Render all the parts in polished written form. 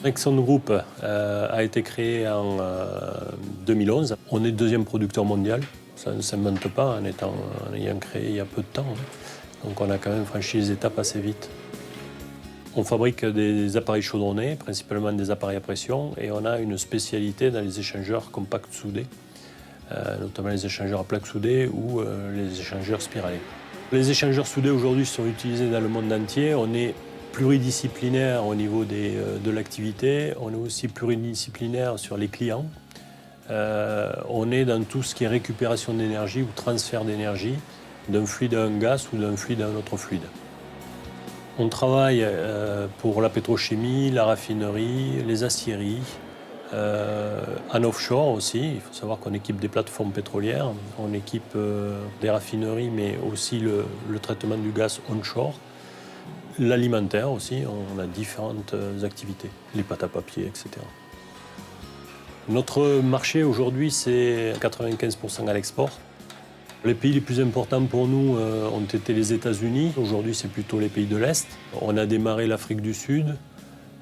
Nexon Group a été créé en 2011. On est le deuxième producteur mondial. Ça ne s'invente pas en ayant créé il y a peu de temps. Donc on a quand même franchi les étapes assez vite. On fabrique des appareils chaudronnés, principalement des appareils à pression, et on a une spécialité dans les échangeurs compacts soudés, notamment les échangeurs à plaques soudées ou les échangeurs spiralés. Les échangeurs soudés aujourd'hui sont utilisés dans le monde entier. On est pluridisciplinaire au niveau de l'activité, on est aussi pluridisciplinaire sur les clients. On est dans tout ce qui est récupération d'énergie ou transfert d'énergie d'un fluide à un gaz ou d'un fluide à un autre fluide. On travaille pour la pétrochimie, la raffinerie, les aciéries, en offshore aussi. Il faut savoir qu'on équipe des plateformes pétrolières, on équipe des raffineries, mais aussi le traitement du gaz onshore. L'alimentaire aussi, on a différentes activités, les pâtes à papier, etc. Notre marché aujourd'hui, c'est 95% à l'export. Les pays les plus importants pour nous ont été les États-Unis. Aujourd'hui, c'est plutôt les pays de l'Est. On a démarré l'Afrique du Sud.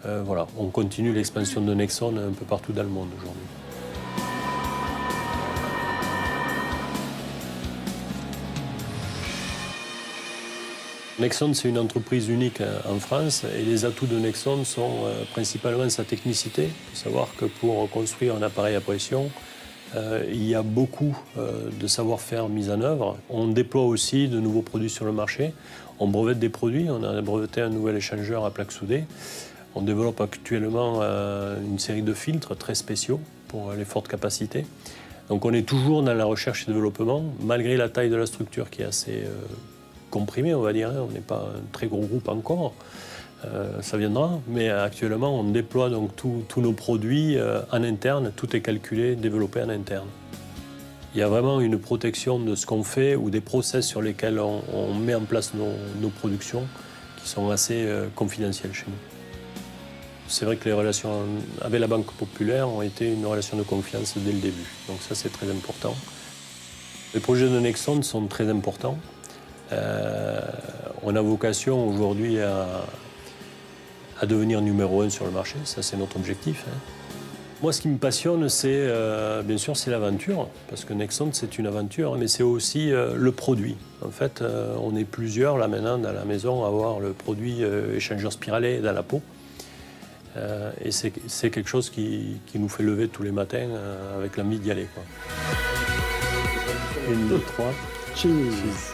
Voilà, on continue l'expansion de Nexon un peu partout dans le monde aujourd'hui. Nexon, c'est une entreprise unique en France et les atouts de Nexon sont principalement sa technicité. Il faut savoir que pour construire un appareil à pression, il y a beaucoup de savoir-faire mis en œuvre. On déploie aussi de nouveaux produits sur le marché. On brevette des produits. On a breveté un nouvel échangeur à plaques soudées. On développe actuellement une série de filtres très spéciaux pour les fortes capacités. Donc on est toujours dans la recherche et développement, malgré la taille de la structure qui est assez comprimé, on va dire. On n'est pas un très gros groupe encore, ça viendra. Mais actuellement, on déploie donc tous nos produits en interne. Tout est calculé, développé en interne. Il y a vraiment une protection de ce qu'on fait ou des process sur lesquels on met en place nos productions qui sont assez confidentielles chez nous. C'est vrai que les relations avec la Banque Populaire ont été une relation de confiance dès le début. Donc ça, c'est très important. Les projets de Nexon sont très importants. On a vocation aujourd'hui à devenir numéro 1 sur le marché, ça c'est notre objectif. Moi ce qui me passionne c'est bien sûr c'est l'aventure, parce que Nexon c'est une aventure, mais c'est aussi le produit. En fait on est plusieurs là maintenant dans la maison à avoir le produit échangeur spiralé dans la peau. Et c'est quelque chose qui nous fait lever tous les matins avec l'envie d'y aller, quoi. 1, 2, 3, cheese.